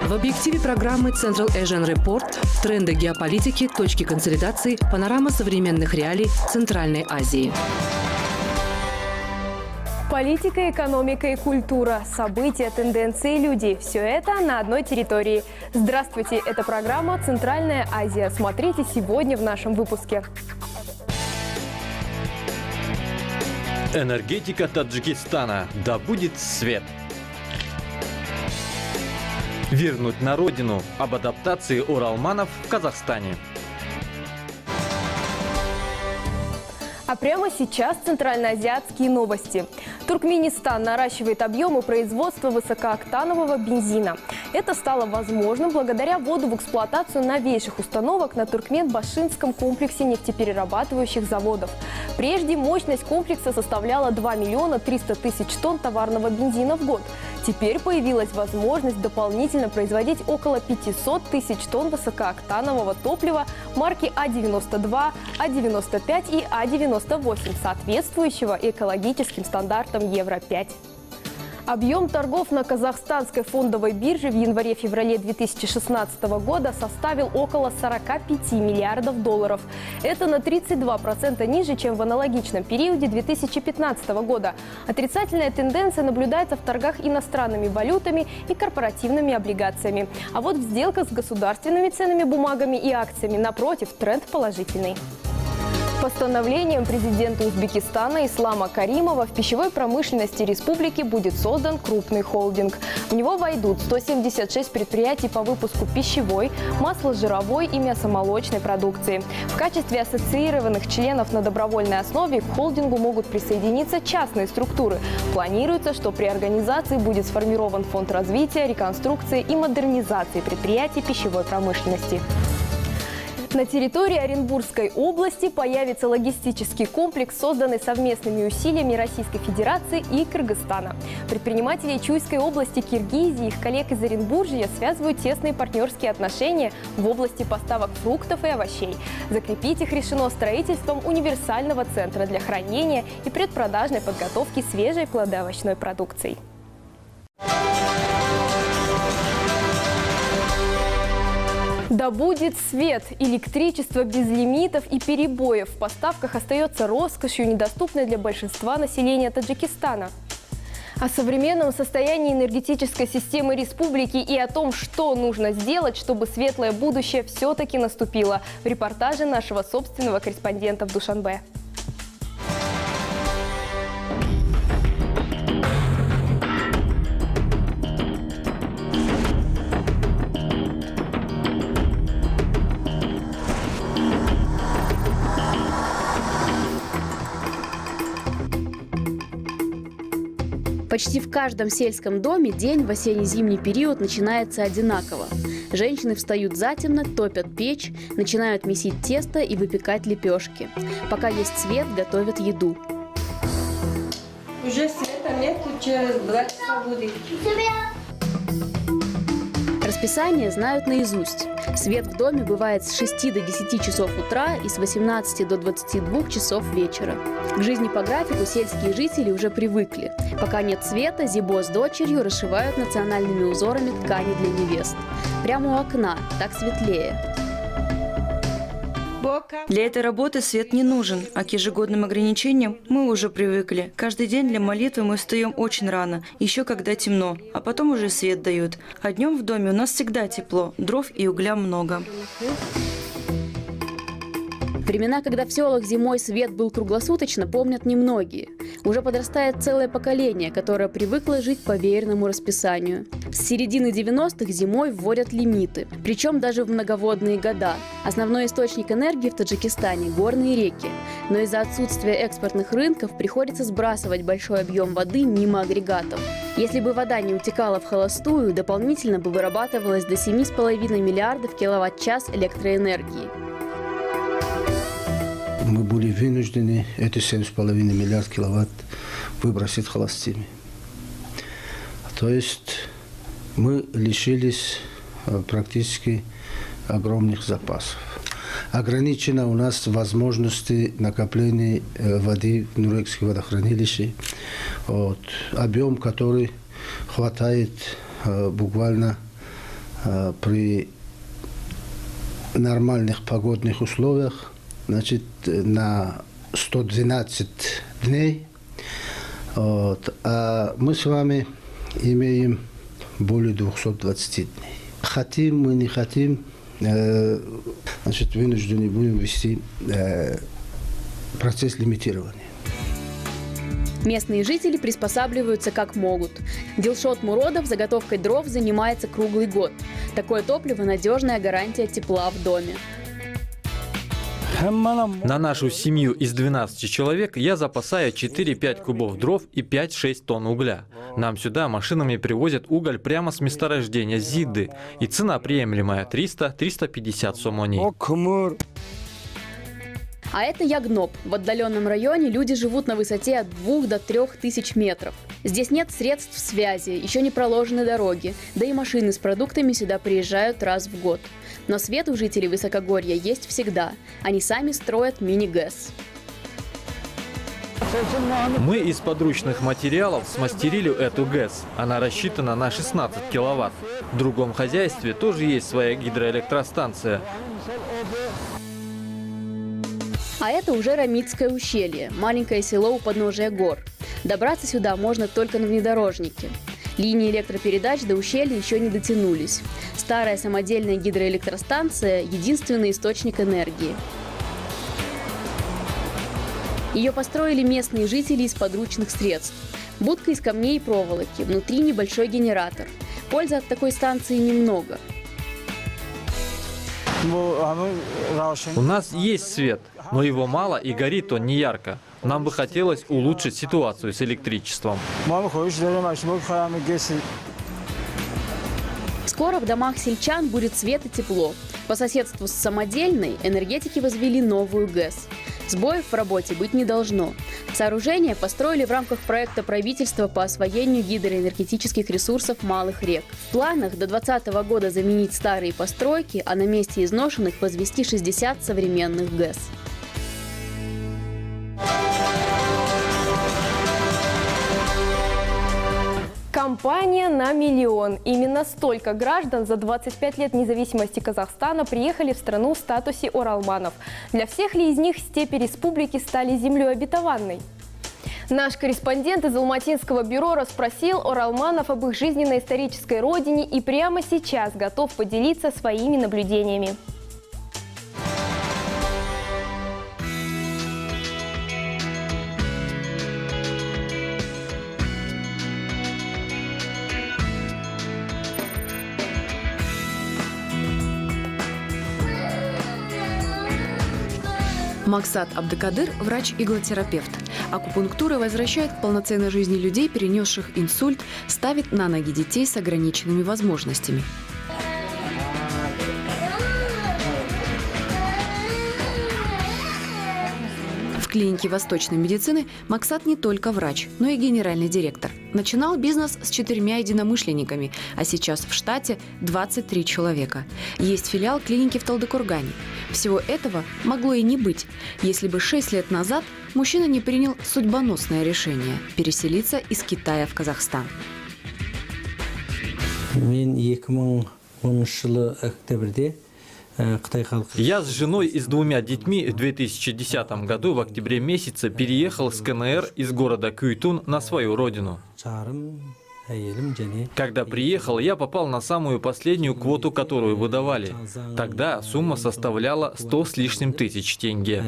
В объективе программы Central Asian Report тренды геополитики, точки консолидации, панорама современных реалий Центральной Азии. Политика, экономика и культура, события, тенденции, люди – все это на одной территории. Здравствуйте, это программа «Центральная Азия». Смотрите сегодня в нашем выпуске. Энергетика Таджикистана. Да будет свет! Вернуть на родину. Об адаптации уралманов в Казахстане. А прямо сейчас центральноазиатские новости. Туркменистан наращивает объемы производства высокооктанового бензина. Это стало возможным благодаря вводу в эксплуатацию новейших установок на Туркмен-Башинском комплексе нефтеперерабатывающих заводов. Прежде мощность комплекса составляла 2 миллиона 300 тысяч тонн товарного бензина в год. Теперь появилась возможность дополнительно производить около 500 тысяч тонн высокооктанового топлива марки А-92, А-95 и А-98, соответствующего экологическим стандартам Евро-5. Объем торгов на казахстанской фондовой бирже в январе-феврале 2016 года составил около 45 миллиардов долларов. Это на 32% ниже, чем в аналогичном периоде 2015 года. Отрицательная тенденция наблюдается в торгах иностранными валютами и корпоративными облигациями. А вот в сделках с государственными ценными бумагами и акциями, напротив, тренд положительный. Постановлением президента Узбекистана Ислама Каримова в пищевой промышленности республики будет создан крупный холдинг. В него войдут 176 предприятий по выпуску пищевой, масложировой и мясомолочной продукции. В качестве ассоциированных членов на добровольной основе к холдингу могут присоединиться частные структуры. Планируется, что при организации будет сформирован фонд развития, реконструкции и модернизации предприятий пищевой промышленности. На территории Оренбургской области появится логистический комплекс, созданный совместными усилиями Российской Федерации и Кыргызстана. Предприниматели Чуйской области Киргизии и их коллег из Оренбуржья связывают тесные партнерские отношения в области поставок фруктов и овощей. Закрепить их решено строительством универсального центра для хранения и предпродажной подготовки свежей плодоовощной продукции. Да будет свет! Электричество без лимитов и перебоев в поставках остается роскошью, недоступной для большинства населения Таджикистана. О современном состоянии энергетической системы республики и о том, что нужно сделать, чтобы светлое будущее все-таки наступило, в репортаже нашего собственного корреспондента в Душанбе. Почти в каждом сельском доме день в осенне-зимний период начинается одинаково. Женщины встают затемно, топят печь, начинают месить тесто и выпекать лепешки. Пока есть свет, готовят еду. Уже света нет, через 2 часа будет. Расписание знают наизусть. Свет в доме бывает с 6 до 10 часов утра и с 18 до 22 часов вечера. К жизни по графику сельские жители уже привыкли. Пока нет света, Зибо с дочерью расшивают национальными узорами ткани для невест. Прямо у окна, так светлее. Для этой работы свет не нужен, а к ежегодным ограничениям мы уже привыкли. Каждый день для молитвы мы встаем очень рано, еще когда темно, а потом уже свет дают. А днем в доме у нас всегда тепло, дров и угля много. Времена, когда в селах зимой свет был круглосуточно, помнят немногие. Уже подрастает целое поколение, которое привыкло жить по веерному расписанию. С середины 90-х зимой вводят лимиты, причем даже в многоводные года. Основной источник энергии в Таджикистане – горные реки. Но из-за отсутствия экспортных рынков приходится сбрасывать большой объем воды мимо агрегатов. Если бы вода не утекала в холостую, дополнительно бы вырабатывалось до 7,5 миллиардов киловатт-час электроэнергии. Мы были вынуждены эти 7,5 миллиарда киловатт выбросить холостыми. То есть мы лишились практически огромных запасов. Ограничена у нас возможности накопления воды в Нурекском водохранилище. Объем, который хватает буквально при нормальных погодных условиях, значит, на 112 дней. Вот. А мы с вами имеем более 220 дней. Хотим мы, не хотим, значит, вынуждены будем вести процесс лимитирования. Местные жители приспосабливаются как могут. Дилшот Муродов заготовкой дров занимается круглый год. Такое топливо – надежная гарантия тепла в доме. На нашу семью из 12 человек я запасаю 4-5 кубов дров и 5-6 тонн угля. Нам сюда машинами привозят уголь прямо с месторождения Зидды. И цена приемлемая – 300-350 сомони. А это Ягноп. В отдаленном районе люди живут на высоте от 2 до 3 тысяч метров. Здесь нет средств связи, еще не проложены дороги, да и машины с продуктами сюда приезжают раз в год. Но свет у жителей высокогорья есть всегда. Они сами строят мини-ГЭС. Мы из подручных материалов смастерили эту ГЭС. Она рассчитана на 16 киловатт. В другом хозяйстве тоже есть своя гидроэлектростанция. А это уже Рамитское ущелье, маленькое село у подножия гор. Добраться сюда можно только на внедорожнике. Линии электропередач до ущелья еще не дотянулись. Старая самодельная гидроэлектростанция – единственный источник энергии. Ее построили местные жители из подручных средств. Будка из камней и проволоки, внутри небольшой генератор. Пользы от такой станции немного. У нас есть свет, но его мало и горит он не ярко. Нам бы хотелось улучшить ситуацию с электричеством. Скоро в домах сельчан будет свет и тепло. По соседству с самодельной энергетики возвели новую ГЭС. Сбоев в работе быть не должно. Сооружение построили в рамках проекта правительства по освоению гидроэнергетических ресурсов малых рек. В планах до 2020 года заменить старые постройки, а на месте изношенных возвести 60 современных ГЭС. Компания на миллион. Именно столько граждан за 25 лет независимости Казахстана приехали в страну в статусе оралманов. Для всех ли из них степи республики стали землей обетованной? Наш корреспондент из Алматинского бюро расспросил оралманов об их жизненно-исторической родине и прямо сейчас готов поделиться своими наблюдениями. Максат Абдыкадыр – врач-иглотерапевт. Акупунктура возвращает к полноценной жизни людей, перенесших инсульт, ставит на ноги детей с ограниченными возможностями. В клинике восточной медицины Максат не только врач, но и генеральный директор. Начинал бизнес с 4 единомышленниками, а сейчас в штате 23 человека. Есть филиал клиники в Талдыкургане. Всего этого могло и не быть, если бы 6 лет назад мужчина не принял судьбоносное решение – переселиться из Китая в Казахстан. Я с женой и с 2 детьми в 2010 году в октябре месяце переехал с КНР из города Кюйтун на свою родину. Когда приехал, я попал на самую последнюю квоту, которую выдавали. Тогда сумма составляла 100 с лишним тысяч тенге.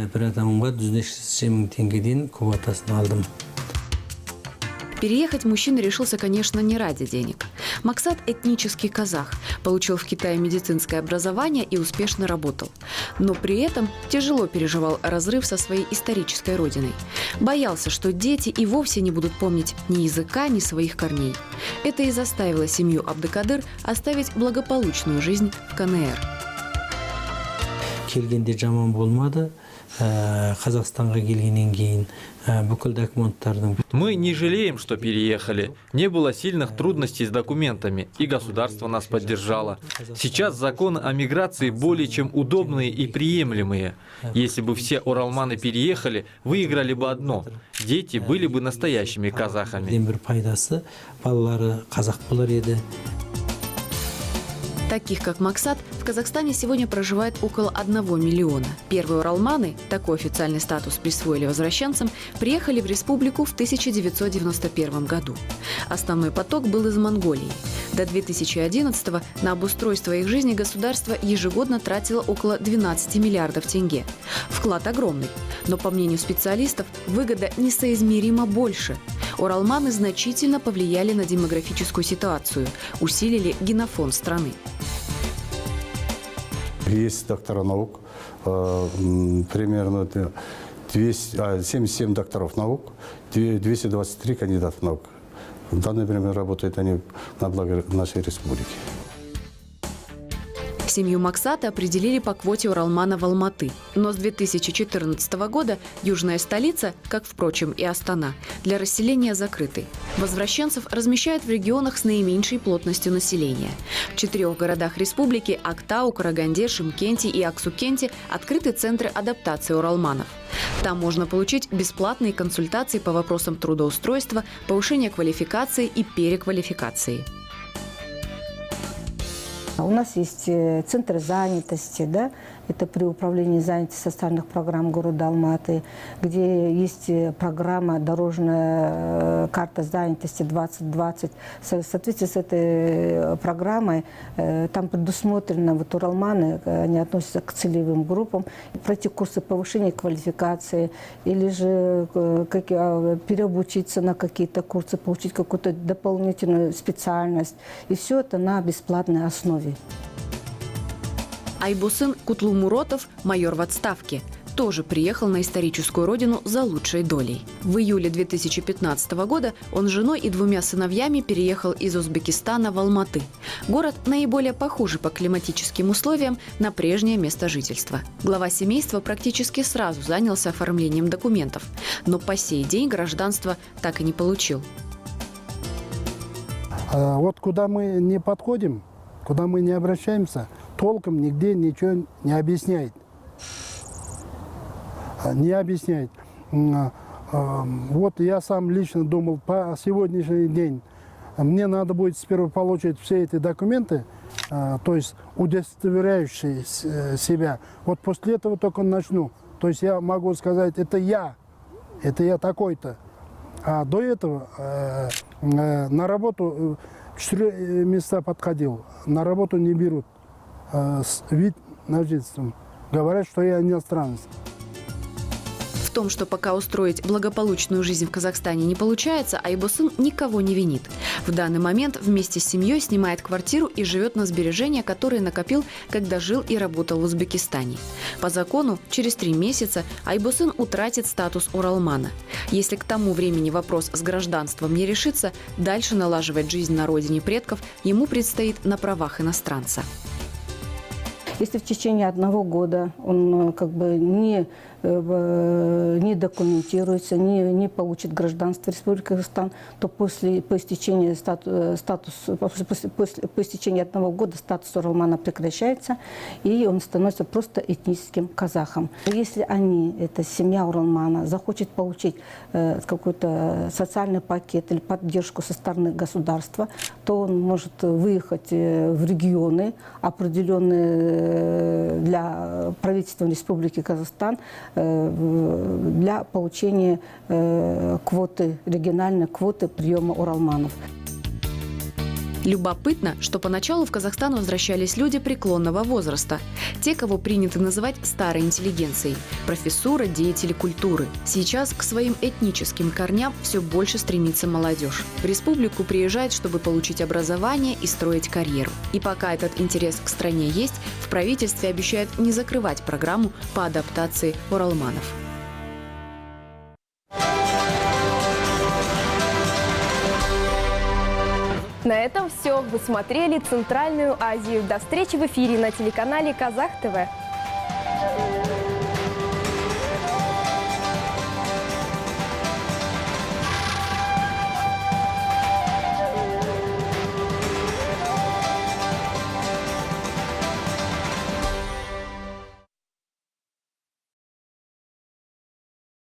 Переехать мужчина решился, конечно, не ради денег. Максат – этнический казах, получил в Китае медицинское образование и успешно работал. Но при этом тяжело переживал разрыв со своей исторической родиной. Боялся, что дети и вовсе не будут помнить ни языка, ни своих корней. Это и заставило семью Абдыкадыр оставить благополучную жизнь в КНР. Мы не жалеем, что переехали. Не было сильных трудностей с документами, и государство нас поддержало. Сейчас законы о миграции более чем удобные и приемлемые. Если бы все оралманы переехали, выиграли бы одно – дети были бы настоящими казахами. Таких, как Максат, в Казахстане сегодня проживает около 1 миллиона. Первые уралманы, такой официальный статус присвоили возвращенцам, приехали в республику в 1991 году. Основной поток был из Монголии. До 2011-го на обустройство их жизни государство ежегодно тратило около 12 миллиардов тенге. Вклад огромный, но, по мнению специалистов, выгода несоизмеримо больше. Уралманы значительно повлияли на демографическую ситуацию, усилили генофонд страны. Есть доктора наук, примерно 77 докторов наук, 223 кандидатов наук. В данное время работают они на благо нашей республики. Семью Максата определили по квоте уралмана в Алматы. Но с 2014 года южная столица, как, впрочем, и Астана, для расселения закрыты. Возвращенцев размещают в регионах с наименьшей плотностью населения. В 4 городах республики – Актау, Караганде, Шымкенте и Аксукенте – открыты центры адаптации уралманов. Там можно получить бесплатные консультации по вопросам трудоустройства, повышения квалификации и переквалификации. У нас есть центры занятости, да? Это при управлении занятости социальных программ города Алматы, где есть программа «Дорожная карта занятости 2020». В соответствии с этой программой там предусмотрено, вот уралманы, они относятся к целевым группам, пройти курсы повышения квалификации или же переобучиться на какие-то курсы, получить какую-то дополнительную специальность. И все это на бесплатной основе. Айбусын Кутлумуротов, майор в отставке, тоже приехал на историческую родину за лучшей долей. В июле 2015 года он с женой и 2 сыновьями переехал из Узбекистана в Алматы. Город наиболее похожий по климатическим условиям на прежнее место жительства. Глава семейства практически сразу занялся оформлением документов, но по сей день гражданство так и не получил. Вот куда мы не подходим, куда мы не обращаемся, толком нигде ничего не объясняет. Не объясняет. Вот я сам лично думал, по сегодняшний день мне надо будет сперва получить все эти документы, то есть удостоверяющие себя. Вот после этого только начну. То есть я могу сказать, это я такой-то. А до этого на работу 4 места подходил, на работу не берут. Вид на жительство. Говорят, что я иностранец. В том, что пока устроить благополучную жизнь в Казахстане не получается, Айбусын никого не винит. В данный момент вместе с семьей снимает квартиру и живет на сбережения, которые накопил, когда жил и работал в Узбекистане. По закону, через 3 месяца Айбусын утратит статус уралмана. Если к тому времени вопрос с гражданством не решится, дальше налаживать жизнь на родине предков ему предстоит на правах иностранца. Если в течение 1 года он не документируется, не получит гражданство Республики Казахстан, то по истечении 1 года статус уралмана прекращается, и он становится просто этническим казахом. Если эта семья уралмана, захочет получить какой-то социальный пакет или поддержку со стороны государства, то он может выехать в регионы, определенные для правительства Республики Казахстан, для получения квоты, региональной квоты приема уралманов. Любопытно, что поначалу в Казахстан возвращались люди преклонного возраста. Те, кого принято называть старой интеллигенцией – профессуры, деятели культуры. Сейчас к своим этническим корням все больше стремится молодежь. В республику приезжает, чтобы получить образование и строить карьеру. И пока этот интерес к стране есть, в правительстве обещают не закрывать программу по адаптации уралманов. На этом все. Вы смотрели «Центральную Азию». До встречи в эфире на телеканале Казах ТВ.